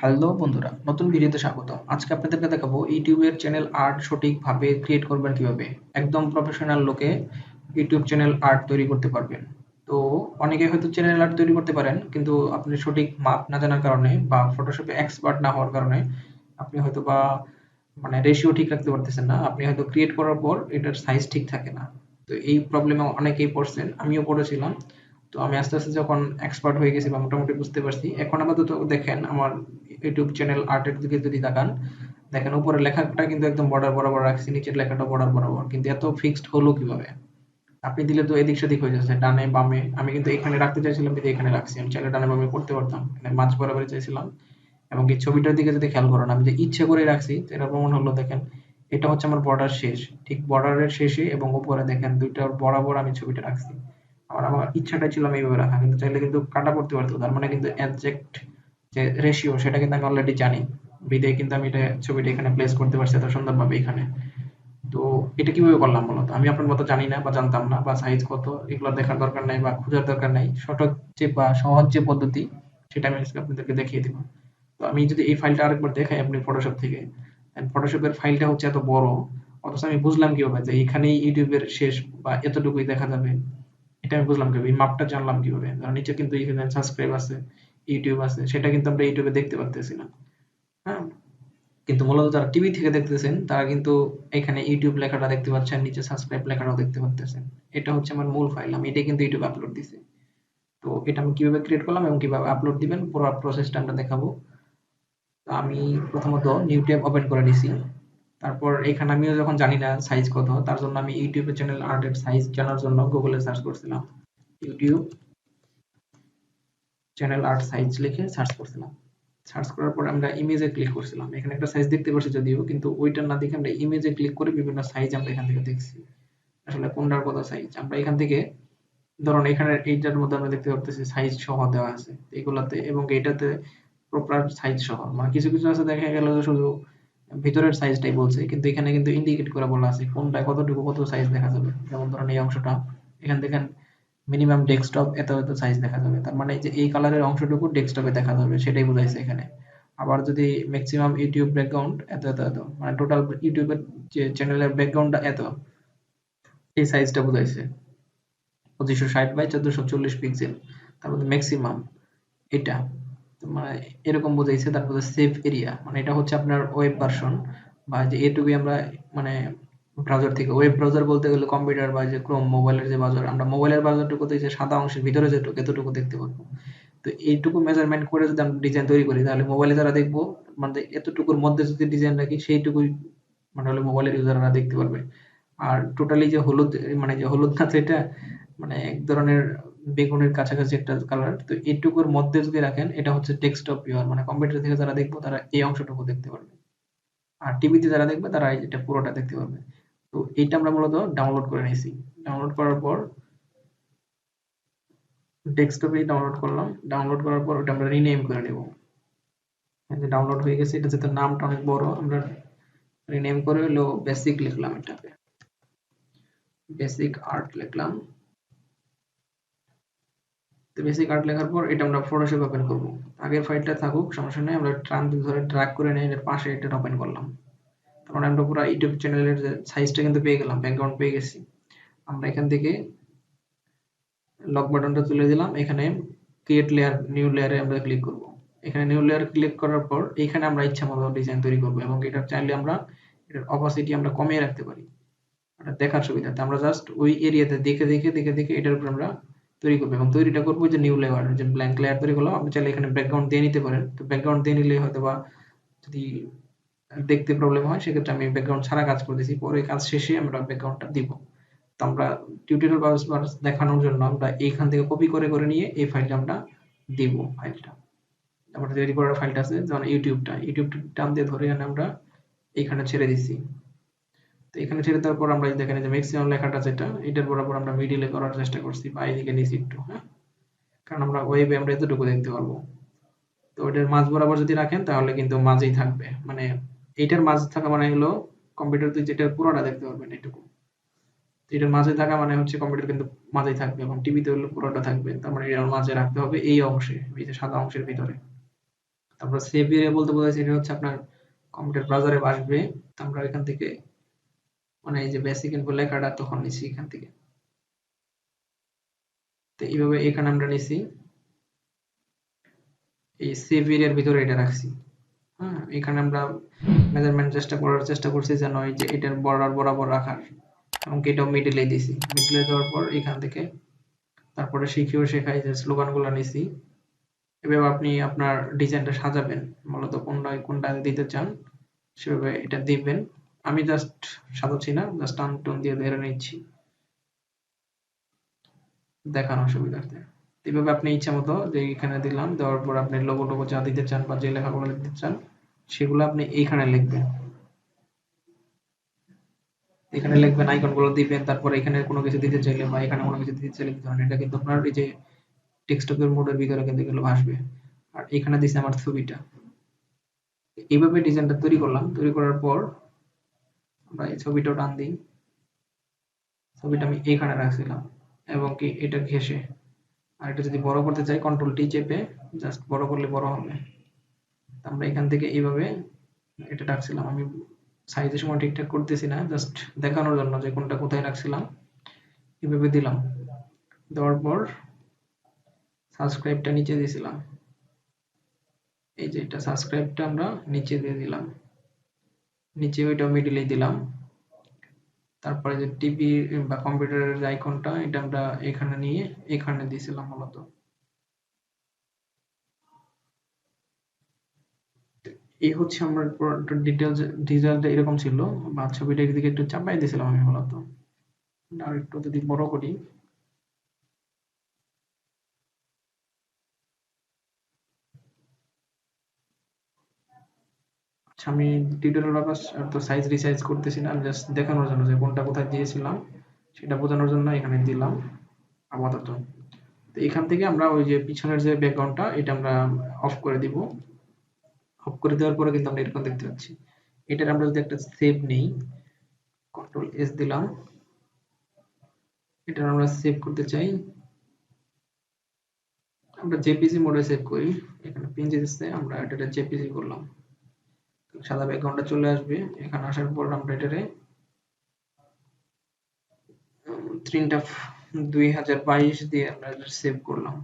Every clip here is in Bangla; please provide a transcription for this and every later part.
হ্যালো বন্ধুরা, নতুন ভিডিওতে স্বাগত। আজকে আপনাদেরকে দেখাবো ইউটিউবের চ্যানেল আর্ট সঠিকভাবে ক্রিয়েট করবেন কিভাবে। একদম প্রফেশনাল লোকে ইউটিউব চ্যানেল আর্ট তৈরি করতে পারবেন। তো অনেকে হয়তো চ্যানেল আর্ট তৈরি করতে পারেন, কিন্তু আপনি সঠিক মাপ না জানার কারণে বা ফটোশপে এক্সপার্ট না হওয়ার কারণে আপনি হয়তো বা রেশিও ঠিক রাখতে পারতেছেন না। আপনি হয়তো ক্রিয়েট করার পর এটার সাইজ ঠিক থাকে না। তো এই প্রবলেমে অনেকেই পড়ছেন, আমিও পড়েছিলাম। তো আমি আস্তে আস্তে যখন এক্সপার্ট হয়ে গেছি বা মোটামুটি বুঝতে পারছি, এখন আপাতত দেখেন আমার ইউটিউব চ্যানেল আর্টের দিকে যদি তাকান, দেখেন উপরে লেখাটা কিন্তু একদম বর্ডার বরাবর রাখছি, নিচের লেখাটা বর্ডার বরাবর, কিন্তু এত ফিক্সড হলো কিভাবে? আপনি দিলে তো এদিক সেদিক হয়ে যাচ্ছে, ডানে বামে। আমি কিন্তু এখানে রাখতে চাইছিলাম, কিন্তু এখানে রাখছি। আমি চাইলে ডানে বামে করতে পারতাম, এখানে মাঝ বরাবর চাইছিলাম। এবং এই ছবিটার দিকে যদি খেয়াল করেন, আমি যে ইচ্ছে করে রাখছি, তো এটা প্রমাণ হলো। দেখেন, এটা হচ্ছে আমার বর্ডার শেষ, ঠিক বর্ডারের শেষে এবং উপরে দেখেন দুইটার বরাবর আমি ছবিটা রাখছি। আমার ইচ্ছাটা ছিল আমি এইভাবে রাখা, কিন্তু চাইলে কিন্তু কাটা পড়তে পারতো। তার মানে কিন্তু একজ্যাক্ট যে রেশিও সেটা কিন্তু আমি অলরেডি জানি, বিধায় কিন্তু আমি এটা ছবিটা এখানে প্লেস করতে পারছি এত সুন্দরভাবে এখানে। তো এটা কিভাবে করলাম বলতো? আমি আপনার মতো জানি না বা জানতাম না, বা সাইজ কত এগুলো দেখার দরকার নাই বা খোঁজার দরকার নাই। সঠিক যে বা সহজ যে পদ্ধতি, সেটা আমি আজকে আপনাদেরকে দেখিয়ে দিব। তো আমি যদি এই ফাইলটা আরেকবার দেখাই আপনি ফটোশপ থেকে, ফটোশপের ফাইলটা হচ্ছে এত বড়, অথচ আমি বুঝলাম কিভাবে যে এখানেই ইউটিউবের শেষ বা এতটুকুই দেখা যাবে। এটা আমি বুঝলাম কিভাবে, এই মাপটা জানলাম কিভাবে? কারণ নিচে কিন্তু এখানে সাবস্ক্রাইব আছে, ইউটিউব আছে, সেটা কিন্তু আমরা ইউটিউবে দেখতে পারতেছি না। হ্যাঁ, কিন্তু মূলত যারা টিভি থেকে দেখতেছেন তারা কিন্তু এখানে ইউটিউব লেখাটা দেখতে পাচ্ছেন, নিচে সাবস্ক্রাইব লেখাটাও দেখতে পারতেছেন। এটা হচ্ছে আমার মূল ফাইল, আমি এটাই কিন্তু ইউটিউবে আপলোড দিছি। তো এটা আমি কিভাবে ক্রিয়েট করলাম এবং কিভাবে আপলোড দিবেন পুরো প্রসেসটা আমরা দেখাবো। তো আমি প্রথমত নিউ ট্যাব ওপেন করে নিছি। তারপর এখানে আমিও যখন জানি না সাইজ কত, তার জন্য আমি ইউটিউবে চ্যানেল আর্টের সাইজ জানার জন্য গুগলে সার্চ করছিলাম। ইউটিউব চ্যানেল আর্ট সাইজ লিখে সার্চ করছিলাম। সার্চ করার পর আমরা ইমেজে ক্লিক করছিলাম। এখানে একটা সাইজ দেখতে পাচ্ছি যদিও, কিন্তু ওইটা না দেখে আমরা ইমেজে ক্লিক করে বিভিন্ন সাইজ আমরা এখান থেকে দেখছি। আসলে কোনটার কত সাইজ আমরা এখান থেকে, ধরুন এখানে এইটার মধ্যে আমরা দেখতে পারতেছি সাইজ সহ দেওয়া আছে এগুলাতে, এবং এইটাতে প্রপার সাইজ সহ। মানে কিছু কিছু আছে দেখা গেল যে শুধু ভিতরের সাইজটাই বলছে, কিন্তু এখানে কিন্তু ইন্ডিকেট করে বলা আছে কোনটা কতটুকু কত সাইজ দেখা যাবে। যেমন ধরুন এই অংশটা, এখান থেকে মিনিমাম ডেস্কটপ এত এত সাইজ দেখা যাবে। তার মানে যে এই কালারের অংশটুকু ডেস্কটপে দেখা যাবে, সেটাই বোঝাইছে এখানে। আবার যদি ম্যাক্সিমাম ইউটিউব ব্যাকগ্রাউন্ড এত এত এত, মানে টোটাল ইউটিউবের যে চ্যানেলের ব্যাকগ্রাউন্ডটা এত, এই সাইজটা বুঝাইছে 2560 বাই 1440 পিক্সেল। তার মধ্যে ম্যাক্সিমাম এটা, তো মানে এরকম বোঝাইছে। তারপরে সেভ এরিয়া, মানে এটা হচ্ছে আপনার ওয়েব ভার্সন, বা যে এটুকুই আমরা মানে ব্রাউজার থেকে, ওয়েব ব্রাউজার বলতে গেলে কম্পিউটার বা যে ক্রোম মোবাইলের যে ব্রাউজার, আমরা মোবাইলের ব্রাউজারটুকুতে যে সাদা অংশের ভিতরে যেটুকু এতটুকু দেখতে পারবো। তো এইটুকু মেজারমেন্ট করে যদি আমরা ডিজাইন তৈরি করি, তাহলে মোবাইলে যারা দেখবো, মানে এতটুকুর মধ্যে যদি ডিজাইন রাখি, সেইটুকুই মানে হলো মোবাইলের ইউজাররা দেখতে পারবে। আর টোটালি যে হলুদ, মানে যে হলুদ না, এটা মানে এক ধরনের বেগুনের কাছাকাছি একটা কালার। তো এইটুকুর মধ্যে যদি রাখেন, এটা হচ্ছে ডেস্কটপ ভিউয়ার, মানে কম্পিউটার থেকে যারা দেখবো তারা এই অংশটুকু দেখতে পারবে। আর টিভিতে যারা দেখবে তারা এটা পুরোটা দেখতে পারবে। তো এইটা আমরা মূলত ডাউনলোড করে নিয়েছি। ডাউনলোড করার পর ডেস্কটপেই ডাউনলোড করলাম। ডাউনলোড করার পর ওটা আমরা রিনেম করে নেব। এই যে ডাউনলোড হয়ে গেছে, এটা যেহেতু নামটা অনেক বড়, আমরা রিনেম করে হলো বেসিক লিখলাম। এটাকে বেসিক আর্ট লিখলাম। তো বেসিক আর্ট লেখার পর এটা আমরা ফটোশপ ওপেন করব। আগের ফাইলটা থাকুক, সমস্যা নেই, আমরা টান ধরে ড্র্যাগ করে নিয়ে এর পাশে এটা ওপেন করলাম। তারপরে আমরা পুরো ইউটিউব চ্যানেলের যে সাইজটা কিন্তু পেয়ে গেলাম, ব্যাকগ্রাউন্ড পেয়ে গেছি। আমরা এখান থেকে লক বাটনটা তুলে দিলাম। এখানে ক্রিয়েট লেয়ার, নিউ লেয়ারে আমরা ক্লিক করব। এখানে নিউ লেয়ার ক্লিক করার পর এখানে আমরা ইচ্ছা মতো ডিজাইন তৈরি করব, এবং এটা চাইলে আমরা এটার অপাসিটি আমরা কমিয়ে রাখতে পারি এটা দেখার সুবিধাতে। আমরা জাস্ট ওই এরিয়াতে দেখে দেখে দেখে দেখে এটার উপর আমরা তৈরি করবো, এবং তৈরিটা করবো যে নিউ লেয়ার, যে ব্ল্যাঙ্ক লেয়ার তৈরি করলাম। আপনি চাইলে এখানে ব্যাকগ্রাউন্ড দিয়ে নিতে পারেন। তো ব্যাকগ্রাউন্ড দিয়ে নিলে হয়তো বা যদি দেখতে প্রবলেম হয়, সেক্ষেত্রে আমি ব্যাকগ্রাউন্ড ছাড়া কাজ করতেছি, পরে কাজ শেষে আমরা ব্যাকগ্রাউন্ডটা দিব। তো আমরা টিউটোরিয়াল পারপাস দেখানোর জন্য আমরা এইখান থেকে কপি করে করে নিয়ে এই ফাইলটা আমরা দিব। ফাইলটা আমরা রেডি করার ফাইলটা আছে, যেমন ইউটিউবটা, টান দিয়ে ধরে এনে আমরা এইখানে ছেড়ে দিছি। তো এখানে ছেড়ে দেওয়ার পর আমরা দেখেন যে ম্যাক্সিমাম লেখাটা যেটা, এটার বরাবর আমরা মিডিলে করার চেষ্টা করছি, বা এইদিকে নিচে একটু। হ্যাঁ, কারণ আমরা ওয়েবে আমরা এতটুকু দেখতে পারবো। তো ওটার মাঝ বরাবর যদি রাখেন, তাহলে কিন্তু মাঝেই থাকবে। মানে এইটার মাঝ থাকা মানে হলো কম্পিউটার যেটা পুরোটা দেখতে পারবেন এটুকু। এটার মাঝে থাকা মানে হচ্ছে কম্পিউটার কিন্তু মাঝেই থাকবে, এবং টিভিতে হলে পুরোটা থাকবে। তার মানে এটার মাঝে রাখতে হবে এই অংশে, এই যে সাদা অংশের ভিতরে। তারপর সেভ এরিয়া বলতে বোঝাচ্ছে এটা হচ্ছে আপনার কম্পিউটার ব্রাউজারে আসবে। আমরা এখান থেকে মানে এই যে বেসিক ইনফো লেখাটা তখন নিছি এখান থেকে। তো এইভাবে এখানে আমরা নিছি, এই সেভ এরিয়ার ভিতরে এটা রাখছি। হ্যাঁ, এখানে আমরা মেজারমেন্ট চেষ্টা করছি যেন এই যে এটার বর্ডার বরাবর রাখার, এবং এটাও মিডলে দিছি। মিডলে দেওয়ার পর এখান থেকে তারপরে শিখিও শেখাই যে স্লোগানগুলো নিছি। এভাবে আপনি আপনার ডিজাইনটা সাজাবেন, মূলত কোনটা দিতে চান সেভাবে এটা দিবেন। আমি জাস্ট সাজাচ্ছি না, জাস্ট টান টুন দিয়ে ধরে নিচ্ছি দেখানোর সুবিধার্থে। এইভাবে আপনি ইচ্ছা মতো যে এখানে দিলাম, দেওয়ার পর আপনি লোগো টোগো যা দিতে চান বা যে লেখাগুলো দিতে চান সেগুলো আপনি এইখানে লিখবেন। এখানে লিখবেন, আইকন গুলো দিবেন, তারপর এখানে কোনো কিছু দিতে চাইলে বা এখানে কোনো কিছু দিতে চাইলে ধরেন এটা কিন্তু আপনার এই যে ডেস্কটপের মোডের ভিতরে কিন্তু এগুলো আসবে। আর এখানে দিছি আমার ছবিটা। এইভাবে ডিজাইনটা তৈরি করলাম। তৈরি করার পর আমরা এই ছবিটাও টান দিই। ছবিটা আমি এখানে রাখছিলাম এবং কি এটা ঘেঁষে, আর এটা যদি বড় করতে চাই কন্ট্রোল টি চেপে জাস্ট বড় করলে বড় হবে। আমরা এখান থেকে এইভাবে এটা রাখছিলাম। আমি সাইজের সময় ঠিকঠাক করতেছি না, জাস্ট দেখানোর জন্য যে কোনটা কোথায় রাখছিলাম। এইভাবে দিলাম। দেওয়ার পর সাবস্ক্রাইবটা নিচে দিয়েছিলাম। এই যে এটা সাবস্ক্রাইবটা আমরা নিচে দিয়ে দিলাম, নিচে ওইটা মিডিলে দিলাম। তারপরে যে টিভি বা কম্পিউটারের যে আইকনটা এটা আমরা এখানে নিয়ে এখানে দিয়েছিলাম মূলত। এই হচ্ছে আমার ডিটেলসটা এরকম ছিল, বা ছবিটা এদিকে একটু চাপাই দিয়েছিলাম আমি মূলত। আর একটু যদি বড় করি, আচ্ছা আমি টিউটোরিয়াল পারপাস তো সাইজ রিসাইজ করতেছি না, আমি জাস্ট দেখানোর জন্য যে কোনটা কোথায় দিয়েছিলাম সেটা বোঝানোর জন্য এখানে দিলাম আপাতত। তো এখান থেকে আমরা ওই যে পিছনের যে ব্যাকগ্রাউন্ডটা এটা আমরা অফ করে দিব। অফ করে দেওয়ার পরে কিন্তু আমরা এরকম দেখতে পাচ্ছি। এটার আমরা যদি একটা সেভ নেই, কন্ট্রোল এস দিলাম, এটা আমরা সেভ করতে চাই, আমরা জেপিজি মোডে সেভ করি। এখানে পিএনজি দিচ্ছে, আমরা এটা জেপিজি করলাম। সাদা ব্যাকগ্রাউন্ডটা চলে আসবে। এখানে আসার পর আমরা এটারে প্রিন্ট অফ 2022 দিয়ে আমরা সেভ করলাম।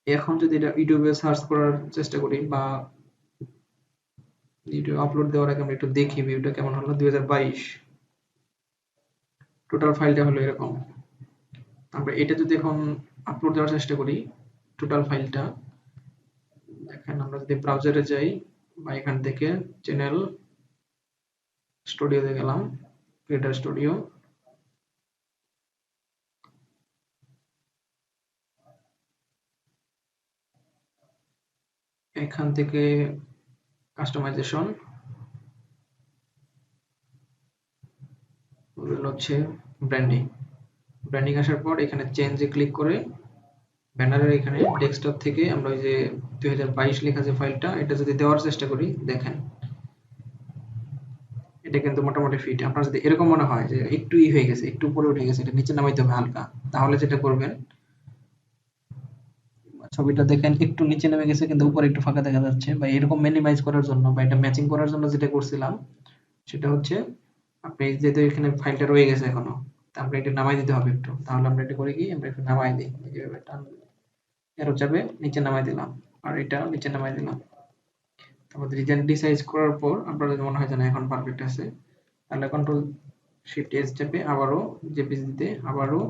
এখন যদি এটা ইউটিউবে সার্চ করার চেষ্টা করি বা ইউটিউবে আপলোড দেওয়ার আগে আমরা একটু দেখি ভিউটা কেমন হলো। 2022 টোটাল ফাইলটা হলো এরকম। আমরা এটা যদি এখন আপলোড দেওয়ার চেষ্টা করি টোটাল ফাইলটা, দেখেন আমরা যদি ব্রাউজারে যাই বা এখান থেকে চ্যানেল স্টুডিওতে গেলাম, ক্রিয়েটর স্টুডিও, এখান থেকে কাস্টমাইজেশন হচ্ছে ব্র্যান্ডিং। ব্র্যান্ডিং আসার পর এখানে চেঞ্জে ক্লিক করে ব্যানারের এখানে ডেস্কটপ থেকে আমরা ওই যে 2022 লেখা যে ফাইলটা এটা যদি দেওয়ার চেষ্টা করি, দেখেন এটা কিন্তু মোটামুটি ফিট। আপনার যদি এরকম মনে হয় যে একটু হয়ে গেছে, একটু উপরে উঠে গেছে, এটা নিচে নামাইতে হবে হালকা, তাহলে যেটা করবেন ছবিটা দেখেন একটু নিচে নেমে গেছে কিন্তু উপরে একটু ফাঁকা দেখা যাচ্ছে, বা এরকম মিনিমাইজ করার জন্য বা এটা ম্যাচিং করার জন্য যেটা করছিলাম সেটা হচ্ছে আপনি যেহেতু এখানে ফাইলটা রয়ে গেছে এখনো, তা আমরা এটা নামাই দিতে হবে একটু। তাহলে আমরা এটা করে কি আমরা একটু নামাই দিই, এইভাবে টান এরো চাপে নিচে নামাই দিলাম, আর এটা নিচে নামাই দিলাম। তারপর রিজন রিসাইজ করার পর আপনার যদি মনে হয় যে না এখন পারফেক্ট আছে, তাহলে কন্ট্রোল শিফট এস চেপে আবারও জেপিজি দিতে আবারও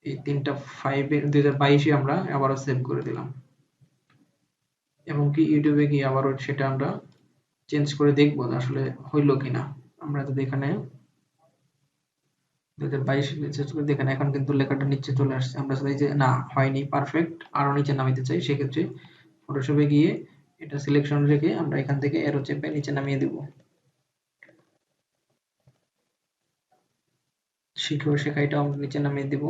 এই 3টা 5 এর 2022 আমরা আবারও সেভ করে দিলাম, এবং কি ইউটিউবে গিয়ে আবারও সেটা আমরা চেঞ্জ করে দেখবো আসলে হইলো কিনা। আমরা যদি এখানে 2022 চেঞ্জ করে দেখেন এখন কিন্তু লেখাটা নিচে চলে আসছে। আমরা যদি যে না হয়নি পারফেক্ট আরো নিচে নামাইতে চাই, সেক্ষেত্রে ফটোশপে গিয়ে এটা সিলেকশন রেখে আমরা এখান থেকে এরো চেপে নিচে নামিয়ে দিব। শিখো শেখাইটা আমরা নিচে নামিয়ে দিব।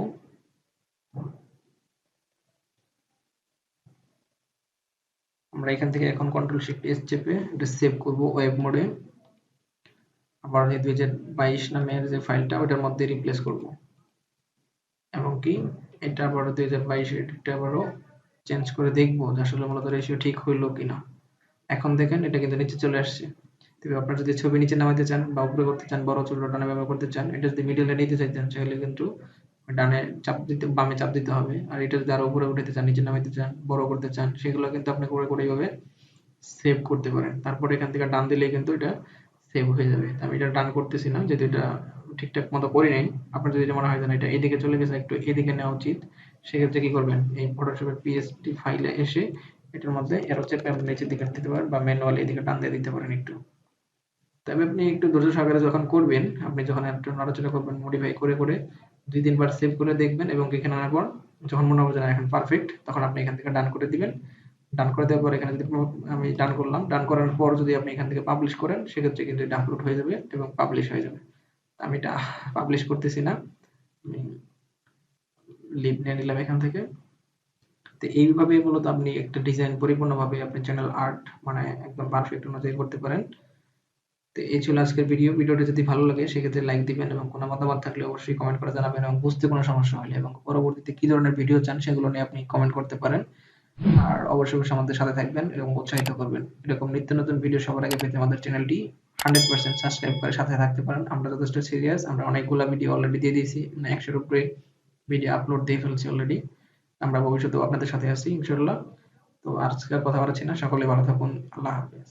আমরা এখান থেকে এখন কন্ট্রোল শিফট এস চেপে এটা সেভ করব ওয়েব মোডে। আবার এই 2022 নামের যে ফাইলটা ওটার মধ্যে রিপ্লেস করব, এবং কি এটা আবার 2022 এটা আবারও চেঞ্জ করে দেখবো যে আসলে মূলত রেশিও ঠিক হইলো কিনা। এখন দেখেন এটা কিন্তু নিচে চলে আসছে। তবে আপনারা যদি ছবি নিচে নামাইতে চান বা উপরে করতে চান, বড় ছোট ডানে বামে করতে চান, এটা যদি মিডলে নিতে চাইতেন তাহলে কিন্তু ডানে চাপ দিতে, বামে চাপ দিতে হবে। আর এটা যদি আরো উপরে উঠাতে চান, নিচে নামাইতে চান, বড় করতে চান, সেগুলো কিন্তু আপনি করে করে এইভাবে সেভ করতে পারেন। তারপর এখান থেকে ডান দিলেই কিন্তু এটা সেভ হয়ে যাবে। আমি এটা ডান করতেছি না, যেহেতু এটা ঠিকঠাক মতো করি নাই। আপনার যদি মনে হয় যে এটা এদিকে চলে গেছে, একটু এদিকে নেওয়া উচিত, সেক্ষেত্রে কি করবেন, এই ফটোশপের পিএসটি ফাইলে এসে এটার মধ্যে এরো চেপে আপনি নিচের দিকে দিতে পারেন বা ম্যানুয়ালি এদিকে টান দিয়ে দিতে পারেন একটু। তবে আপনি একটু ধৈর্য সহকারে যখন করবেন, আপনি যখন একটু নড়াচড়া করবেন মডিফাই করে করে 2-3 বার সেভ করে দেখবেন, এবং এখানে আনার পর যখন মনে হবে যে না এখন পারফেক্ট, তখন আপনি এখান থেকে ডান করে দিবেন। ডান করে দেওয়ার পর এখানে যদি আমি ডান করলাম, ডান করার পর যদি আপনি এখান থেকে পাবলিশ করেন, সেক্ষেত্রে কিন্তু এটা আপলোড হয়ে যাবে এবং পাবলিশ হয়ে যাবে। আমি এটা পাবলিশ করতেছি না, আমি লিভ নিয়ে নিলাম এখান থেকে। তো এইভাবে মূলত আপনি একটা ডিজাইন পরিপূর্ণভাবে আপনি চ্যানেল আর্ট মানে একদম পারফেক্ট অনুযায়ী করতে পারেন। তো এই ছিল আজকের ভিডিও। ভিডিওটা যদি ভালো লাগে সেক্ষেত্রে লাইক দিবেন, এবং কোনো মতামত থাকলে অবশ্যই কমেন্ট করে জানাবেন, এবং বুঝতে কোনো সমস্যা হলে এবং পরবর্তীতে কি ধরনের ভিডিও চান সেগুলো নিয়ে আপনি কমেন্ট করতে পারেন। আর অবশ্যই অবশ্যই আমাদের সাথে থাকবেন এবং উৎসাহিত করবেন। এরকম নিত্য নতুন ভিডিও সবার আগে পেতে আমাদের চ্যানেলটি 100% সাবস্ক্রাইব করে সাথে থাকতে পারেন। আমরা যথেষ্ট সিরিয়াস, আমরা অনেকগুলো ভিডিও অলরেডি দিয়ে দিয়েছি, 100-এর উপরে ভিডিও আপলোড দিয়ে ফেলছি অলরেডি। আমরা ভবিষ্যতেও আপনাদের সাথে আছি ইনশাল্লাহ। তো আজকে আর কথা বাড়াচ্ছি না, সকলে ভালো থাকুন, আল্লাহ হাফেজ।